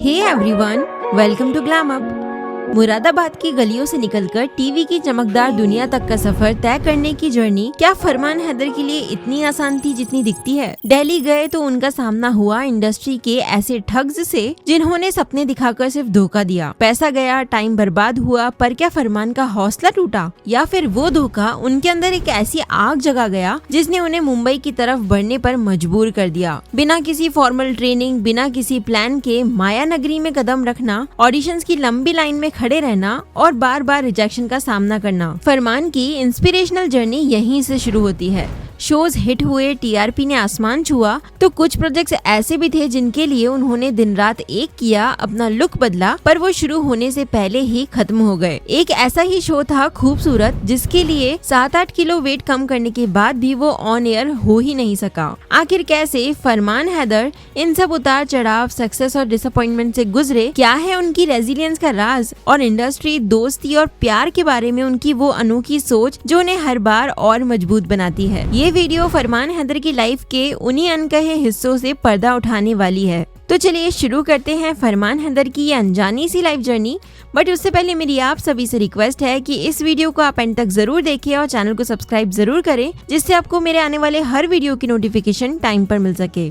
Hey everyone, welcome to glam up. Moradabad की गलियों से निकलकर टीवी की चमकदार दुनिया तक का सफर तय करने की जर्नी क्या फरमान हैदर के लिए इतनी आसान थी जितनी दिखती है। दिल्ली गए तो उनका सामना हुआ इंडस्ट्री के ऐसे ठग्स से जिन्होंने सपने दिखाकर सिर्फ धोखा दिया। पैसा गया, टाइम बर्बाद हुआ, पर क्या फरमान का हौसला टूटा या फिर वो धोखा उनके अंदर एक ऐसी आग जगा गया जिसने उन्हें मुंबई की तरफ बढ़ने पर मजबूर कर दिया। बिना किसी फॉर्मल ट्रेनिंग, बिना किसी प्लान के माया नगरी में कदम रखना, ऑडिशंस की लंबी लाइन में खड़े रहना और बार बार रिजेक्शन का सामना करना। फरमान की इंस्पिरेशनल जर्नी यहीं से शुरू होती है। शोज हिट हुए, टीआरपी ने आसमान छुआ, तो कुछ प्रोजेक्ट्स ऐसे भी थे जिनके लिए उन्होंने दिन रात एक किया, अपना लुक बदला, पर वो शुरू होने से पहले ही खत्म हो गए। एक ऐसा ही शो था खूबसूरत, जिसके लिए 7-8 किलो वेट कम करने के बाद भी वो ऑन एयर हो ही नहीं सका। आखिर कैसे फरमान हैदर इन सब उतार चढ़ाव, सक्सेस और डिसअपॉइंटमेंट से गुजरे, क्या है उनकी रेजिलियंस का राज, और इंडस्ट्री, दोस्ती और प्यार के बारे में उनकी वो अनोखी सोच जो उन्हें हर बार और मजबूत बनाती है। ये वीडियो फरमान हैदर की लाइफ के उन्हीं अनकहे हिस्सों से पर्दा उठाने वाली है। तो चलिए शुरू करते हैं फरमान हैदर की ये अनजानी सी लाइफ जर्नी। बट उससे पहले मेरी आप सभी से रिक्वेस्ट है कि इस वीडियो को आप एंड तक जरूर देखें और चैनल को सब्सक्राइब जरूर करें, जिससे आपको मेरे आने वाले हर वीडियो की नोटिफिकेशन टाइम पर मिल सके।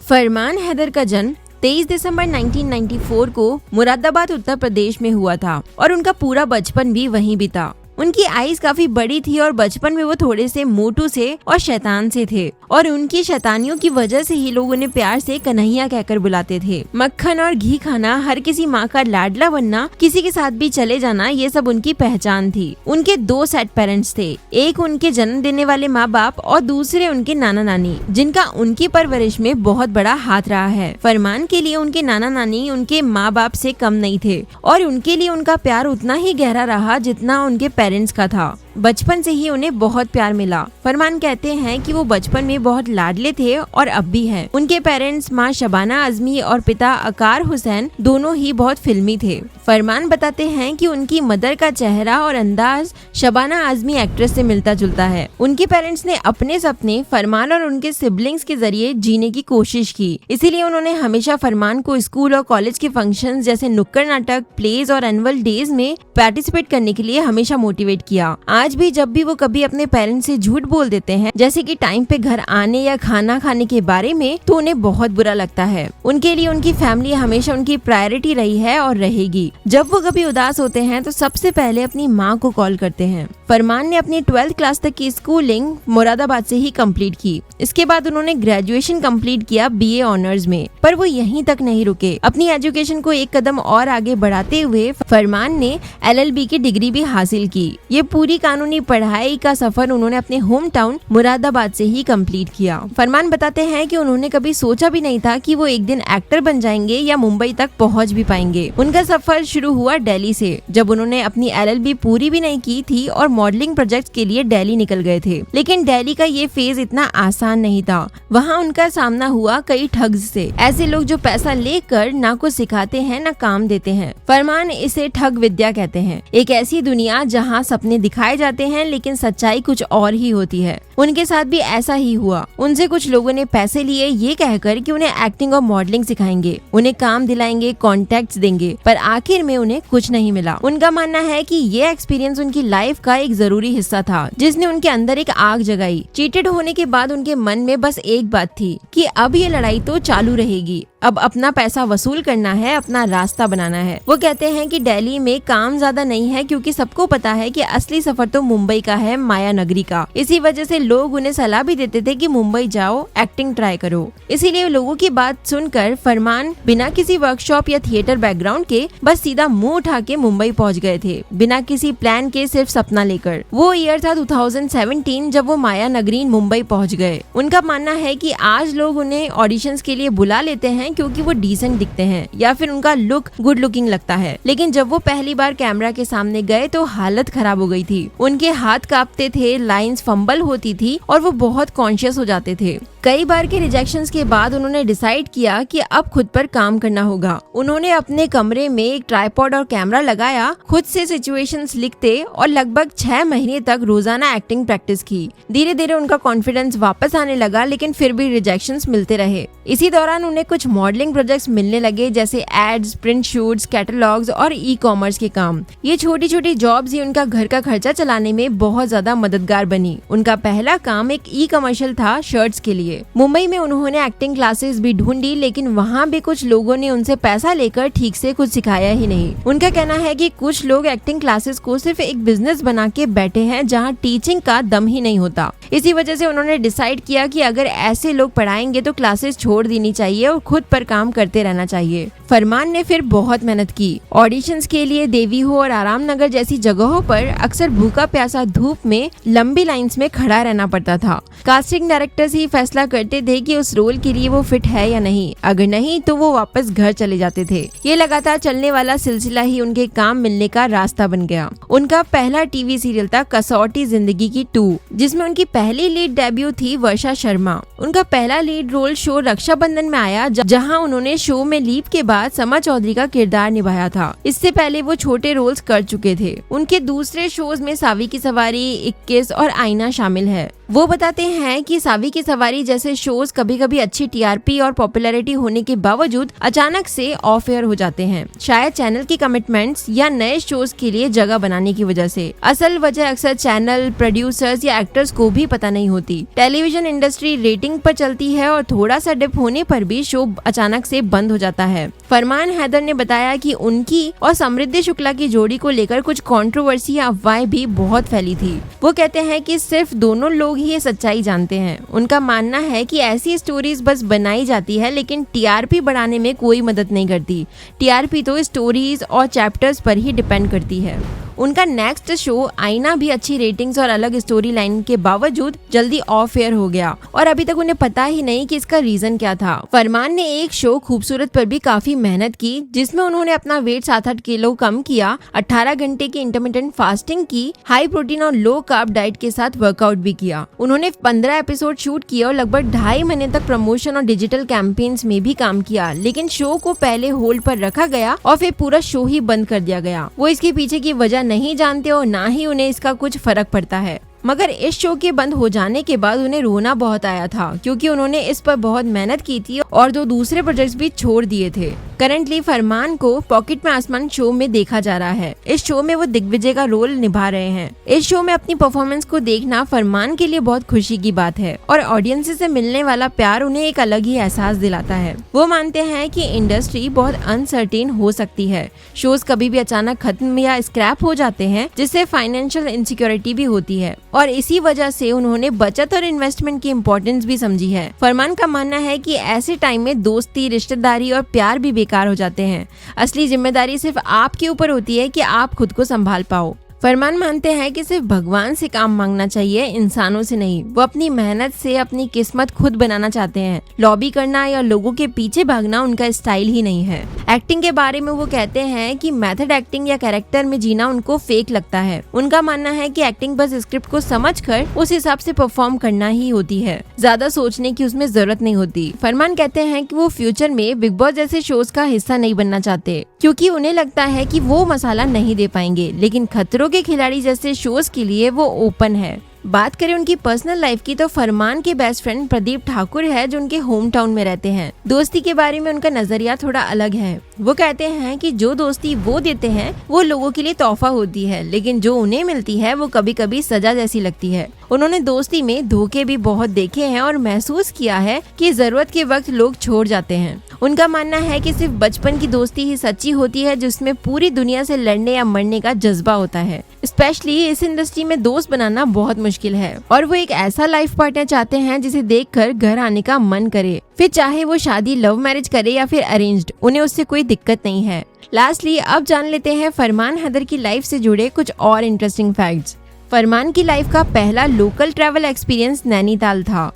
फरमान हैदर का जन्म 23 दिसंबर 1994 को मुरादाबाद, उत्तर प्रदेश में हुआ था और उनका पूरा बचपन भी वहीं बीता। उनकी आईज काफी बड़ी थी और बचपन में वो थोड़े से मोटू से और शैतान से थे, और उनकी शैतानियों की वजह से ही लोग उन्हें प्यार से कन्हैया कहकर बुलाते थे। मक्खन और घी खाना, हर किसी माँ का लाडला बनना, किसी के साथ भी चले जाना, ये सब उनकी पहचान थी। उनके 2 सेट पेरेंट्स थे, एक उनके जन्म देने वाले माँ बाप और दूसरे उनके नाना नानी, जिनका उनकी परवरिश में बहुत बड़ा हाथ रहा है। फरमान के लिए उनके नाना नानी उनके माँ बाप से कम नहीं थे और उनके लिए उनका प्यार उतना ही गहरा रहा जितना उनके पेरेंट्स का था। बचपन से ही उन्हें बहुत प्यार मिला। फरमान कहते हैं कि वो बचपन में बहुत लाडले थे और अब भी हैं। उनके पेरेंट्स माँ शबाना आजमी और पिता अकार हुसैन दोनों ही बहुत फिल्मी थे। फरमान बताते हैं कि उनकी मदर का चेहरा और अंदाज शबाना आजमी एक्ट्रेस से मिलता जुलता है। उनके पेरेंट्स ने अपने सपने फरमान और उनके सिबलिंग्स के जरिए जीने की कोशिश की, इसीलिए उन्होंने हमेशा फरमान को स्कूल और कॉलेज के फंक्शंस जैसे नुक्कड़ नाटक, प्लेज और एनुअल डेज में पार्टिसिपेट करने के लिए हमेशा मोटिवेट किया। आज भी जब भी वो कभी अपने पेरेंट्स से झूठ बोल देते हैं, जैसे कि टाइम पे घर आने या खाना खाने के बारे में, तो उन्हें बहुत बुरा लगता है। उनके लिए उनकी फैमिली हमेशा उनकी प्रायोरिटी रही है और रहेगी। जब वो कभी उदास होते हैं तो सबसे पहले अपनी माँ को कॉल करते हैं। फरमान ने अपनी 12th क्लास तक की स्कूलिंग मुरादाबाद से ही कंप्लीट की। इसके बाद उन्होंने ग्रेजुएशन कंप्लीट किया बीए ऑनर्स में, पर वो यहीं तक नहीं रुके। अपनी एजुकेशन को एक कदम और आगे बढ़ाते हुए फरमान ने LLB की डिग्री भी हासिल की। ये पूरी कानूनी पढ़ाई का सफर उन्होंने अपने होम टाउन मुरादाबाद से ही कंप्लीट किया। फरमान बताते हैं कि उन्होंने कभी सोचा भी नहीं था कि वो एक दिन एक्टर बन जाएंगे या मुंबई तक पहुंच भी पाएंगे। उनका सफर शुरू हुआ दिल्ली से, जब उन्होंने अपनी LLB पूरी भी नहीं की थी और मॉडलिंग प्रोजेक्ट के लिए दिल्ली निकल गए थे। लेकिन दिल्ली का ये फेज इतना आसान नहीं था। वहाँ उनका सामना हुआ कई ठग्स से, ऐसे लोग जो पैसा लेकर ना कुछ सिखाते हैं ना काम देते हैं। फरमान इसे ठग विद्या कहते हैं। एक ऐसी दुनिया जहाँ सपने दिखाए जाते हैं लेकिन सच्चाई कुछ और ही होती है। उनके साथ भी ऐसा ही हुआ। उनसे कुछ लोगों ने पैसे लिए ये कहकर कि उन्हें एक्टिंग और मॉडलिंग सिखाएंगे, उन्हें काम दिलाएंगे, कॉन्टेक्ट्स देंगे, पर आखिर में उन्हें कुछ नहीं मिला। उनका मानना है कि ये एक्सपीरियंस उनकी लाइफ का एक जरूरी हिस्सा था, जिसने उनके अंदर एक आग जगाई। चीटेड होने के बाद उनके मन में बस एक बात थी कि अब ये लड़ाई तो चालू रहेगी, अब अपना पैसा वसूल करना है, अपना रास्ता बनाना है। वो कहते हैं कि दिल्ली में काम ज्यादा नहीं है, क्योंकि सबको पता है कि असली सफर तो मुंबई का है, माया नगरी का। इसी वजह से लोग उन्हें सलाह भी देते थे कि मुंबई जाओ, एक्टिंग ट्राई करो। इसीलिए लोगों की बात सुनकर फरमान बिना किसी वर्कशॉप या थिएटर बैकग्राउंड के बस सीधा मुंह उठा के मुंबई पहुंच गए थे, बिना किसी प्लान के, सिर्फ सपना लेकर। वो ईयर था 2017 जब वो माया नगरी मुंबई पहुंच गए। उनका मानना है कि आज लोग उन्हें ऑडिशंस के लिए बुला लेते हैं क्योंकि वो डिसेंट दिखते हैं या फिर उनका लुक गुड लुकिंग लगता है, लेकिन जब वो पहली बार कैमरा के सामने गए तो हालत खराब हो गई थी। उनके हाथ कांपते थे, लाइंस फंबल होती थी और वो बहुत कॉन्शियस हो जाते थे। कई बार के रिजेक्शंस के बाद उन्होंने डिसाइड किया कि अब खुद पर काम करना होगा। उन्होंने अपने कमरे में एक ट्राइपॉड और कैमरा लगाया, खुद से सिचुएशंस लिखते और लगभग 6 महीने तक रोजाना एक्टिंग प्रैक्टिस की। धीरे धीरे उनका कॉन्फिडेंस वापस आने लगा, लेकिन फिर भी रिजेक्शंस मिलते रहे। इसी दौरान उन्हें कुछ मॉडलिंग प्रोजेक्ट्स मिलने लगे, जैसे एड्स, प्रिंट शूट्स, कैटलॉग्स और ई-कॉमर्स के काम। ये छोटी छोटी जॉब्स ही उनका घर का खर्चा चलाने में बहुत ज्यादा मददगार बनी। उनका पहला काम एक ई कमर्शियल था शर्ट्स के लिए। मुंबई में उन्होंने एक्टिंग क्लासेस भी ढूंढी, लेकिन वहाँ भी कुछ लोगों ने उनसे पैसा लेकर ठीक से कुछ सिखाया ही नहीं। उनका कहना है कि कुछ लोग एक्टिंग क्लासेस को सिर्फ एक बिजनेस बना के बैठे हैं, जहाँ टीचिंग का दम ही नहीं होता। इसी वजह से उन्होंने डिसाइड किया कि अगर ऐसे लोग पढ़ाएंगे तो क्लासेस छोड़ देनी चाहिए और खुद पर काम करते रहना चाहिए। फरमान ने फिर बहुत मेहनत की। ऑडिशंस के लिए देवी हो और आराम नगर जैसी जगहों पर अक्सर भूखा प्यासा धूप में लंबी लाइंस में खड़ा रहना पड़ता था। कास्टिंग डायरेक्टर्स ही फैसला करते थे कि उस रोल के लिए वो फिट है या नहीं। अगर नहीं तो वो वापस घर चले जाते थे। ये लगातार चलने वाला सिलसिला ही उनके काम मिलने का रास्ता बन गया। उनका पहला टीवी सीरियल था कसौटी जिंदगी की 2, जिसमें उनकी पहली लीड डेब्यू थी वर्षा शर्मा। उनका पहला लीड रोल शो रक्षाबंधन में आया, जहां उन्होंने शो में लीप के बाद समा चौधरी का किरदार निभाया था। इससे पहले वो छोटे रोल्स कर चुके थे। उनके दूसरे शोज में सावी की सवारी, 21 और आईना शामिल है। वो बताते हैं कि सावी की सवारी जैसे शोज कभी कभी अच्छी टीआरपी और पॉपुलैरिटी होने के बावजूद अचानक से ऑफ एयर हो जाते हैं, शायद चैनल की कमिटमेंट्स या नए शोज के लिए जगह बनाने की वजह से। असल वजह अक्सर चैनल, प्रोड्यूसर्स या एक्टर्स को भी पता नहीं होती। टेलीविजन इंडस्ट्री रेटिंग पर चलती है और थोड़ा सा डिप होने पर भी शो अचानक से बंद हो जाता है। फरमान हैदर ने बताया कि उनकी और समृद्धि शुक्ला की जोड़ी को लेकर कुछ कंट्रोवर्सी या अफवाहें भी बहुत फैली थी। वो कहते हैं कि सिर्फ दोनों लोग ही ये सच्चाई जानते हैं। उनका मानना है कि ऐसी स्टोरीज बस बनाई जाती है, लेकिन टीआरपी बढ़ाने में कोई मदद नहीं करती। टीआरपी तो स्टोरीज और चैप्टर्स पर ही डिपेंड करती है। उनका नेक्स्ट शो आईना भी अच्छी रेटिंग्स और अलग स्टोरी लाइन के बावजूद जल्दी ऑफ एयर हो गया और अभी तक उन्हें पता ही नहीं कि इसका रीजन क्या था। फरमान ने एक शो खूबसूरत पर भी काफी मेहनत की, जिसमें उन्होंने अपना वेट 7-8 किलो कम किया, 18 घंटे की इंटरमिटेंट फास्टिंग की, हाई प्रोटीन और लो कार्ब डाइट के साथ वर्कआउट भी किया। उन्होंने 15 एपिसोड शूट किए और लगभग 2.5 महीने तक प्रमोशन और डिजिटल कैंपेन्स में भी काम किया, लेकिन शो को पहले होल्ड पर रखा गया और फिर पूरा शो ही बंद कर दिया गया। वो इसके पीछे की वजह नहीं जानते और ना ही उन्हें इसका कुछ फर्क पड़ता है। मगर इस शो के बंद हो जाने के बाद उन्हें रोना बहुत आया था, क्योंकि उन्होंने इस पर बहुत मेहनत की थी और 2 दूसरे प्रोजेक्ट्स भी छोड़ दिए थे। करंटली फरमान को पॉकेट में आसमान शो में देखा जा रहा है। इस शो में वो दिग्विजय का रोल निभा रहे हैं। इस शो में अपनी परफॉर्मेंस को देखना फरमान के लिए बहुत खुशी की बात है और ऑडियंस से मिलने वाला प्यार उन्हें एक अलग ही एहसास दिलाता है। वो मानते हैं कि इंडस्ट्री बहुत अनसर्टेन हो सकती है। शोज कभी भी अचानक खत्म या स्क्रैप हो जाते हैं, जिससे फाइनेंशियल इनसिक्योरिटी भी होती है और इसी वजह से उन्होंने बचत और इन्वेस्टमेंट की इम्पोर्टेंस भी समझी है। फरमान का मानना है कि ऐसे टाइम में दोस्ती, रिश्तेदारी और प्यार भी बेकार हो जाते हैं। असली जिम्मेदारी सिर्फ आपके ऊपर होती है कि आप खुद को संभाल पाओ। फरमान मानते हैं कि सिर्फ भगवान से काम मांगना चाहिए, इंसानों से नहीं। वो अपनी मेहनत से अपनी किस्मत खुद बनाना चाहते हैं। लॉबी करना या लोगों के पीछे भागना उनका स्टाइल ही नहीं है। एक्टिंग के बारे में वो कहते हैं कि मेथड एक्टिंग या कैरेक्टर में जीना उनको फेक लगता है। उनका मानना है कि एक्टिंग बस स्क्रिप्ट को समझकर उस हिसाब से परफॉर्म करना ही होती है, ज्यादा सोचने की उसमें जरूरत नहीं होती। फरमान कहते हैं कि वो फ्यूचर में बिग बॉस जैसे शोज का हिस्सा नहीं बनना चाहते, क्योंकि उन्हें लगता है कि वो मसाला नहीं दे पाएंगे, लेकिन खतरों के खिलाड़ी जैसे शोज के लिए वो ओपन है। बात करें उनकी पर्सनल लाइफ की तो फरमान के बेस्ट फ्रेंड प्रदीप ठाकुर है, जो उनके होम टाउन में रहते हैं। दोस्ती के बारे में उनका नजरिया थोड़ा अलग है। वो कहते हैं कि जो दोस्ती वो देते हैं वो लोगों के लिए तोहफा होती है, लेकिन जो उन्हें मिलती है वो कभी कभी सजा जैसी लगती है। उन्होंने दोस्ती में धोखे भी बहुत देखे हैं और महसूस किया है कि जरूरत के वक्त लोग छोड़ जाते हैं। उनका मानना है कि सिर्फ बचपन की दोस्ती ही सच्ची होती है, जिसमें पूरी दुनिया से लड़ने या मरने का जज्बा होता है। स्पेशली इस इंडस्ट्री में दोस्त बनाना बहुत मुश्किल है और वो एक ऐसा लाइफ पार्टनर चाहते हैं जिसे देखकर घर आने का मन करे, फिर चाहे वो शादी लव मैरिज करे या फिर अरेंज्ड, उन्हें उससे कोई दिक्कत नहीं है। लास्टली अब जान लेते हैं फरमान हैदर की लाइफ से जुड़े कुछ और इंटरेस्टिंग फैक्ट्स। फरमान की लाइफ का पहला लोकल ट्रैवल एक्सपीरियंस नैनीताल था।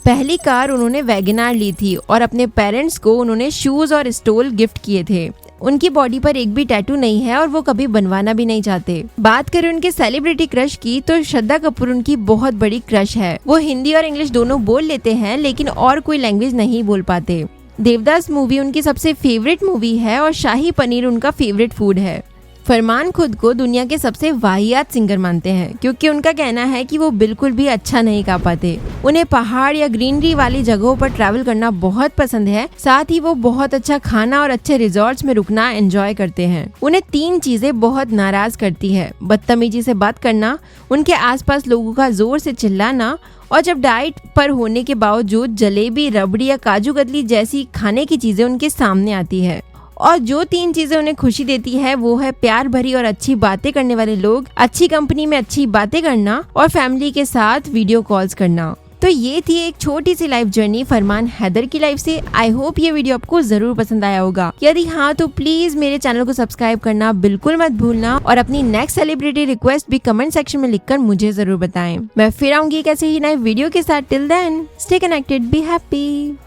पहली कार उन्होंने वैगनार ली थी और अपने पेरेंट्स को उन्होंने शूज और स्टोल गिफ्ट किए थे। उनकी बॉडी पर एक भी टैटू नहीं है और वो कभी बनवाना भी नहीं चाहते। बात करें उनके सेलिब्रिटी क्रश की तो श्रद्धा कपूर उनकी बहुत बड़ी क्रश है। वो हिंदी और इंग्लिश दोनों बोल लेते हैं लेकिन और कोई लैंग्वेज नहीं बोल पाते। देवदास मूवी उनकी सबसे फेवरेट मूवी है और शाही पनीर उनका फेवरेट फूड है। फरमान खुद को दुनिया के सबसे वाहियात सिंगर मानते हैं क्योंकि उनका कहना है कि वो बिल्कुल भी अच्छा नहीं गा पाते। उन्हें पहाड़ या ग्रीनरी वाली जगहों पर ट्रैवल करना बहुत पसंद है। साथ ही वो बहुत अच्छा खाना और अच्छे रिजॉर्ट्स में रुकना एंजॉय करते हैं। उन्हें 3 चीजें बहुत नाराज करती है: बदतमीजी से बात करना, उनके आसपास लोगों का जोर से चिल्लाना और जब डाइट पर होने के बावजूद जलेबी, रबड़ी या काजू कतली जैसी खाने की चीजें उनके सामने आती है। और जो 3 चीजें उन्हें खुशी देती है वो है प्यार भरी और अच्छी बातें करने वाले लोग, अच्छी कंपनी में अच्छी बातें करना और फैमिली के साथ वीडियो कॉल्स करना। तो ये थी एक छोटी सी लाइफ जर्नी फरमान हैदर की लाइफ से। आई होप ये वीडियो आपको जरूर पसंद आया होगा। यदि हाँ तो प्लीज मेरे चैनल को सब्सक्राइब करना बिल्कुल मत भूलना और अपनी नेक्स्ट सेलिब्रिटी रिक्वेस्ट भी कमेंट सेक्शन में लिखकर मुझे जरूर बताएं। मैं फिर आऊंगी एक ऐसे ही नए वीडियो के साथ। Till then stay connected, be happy.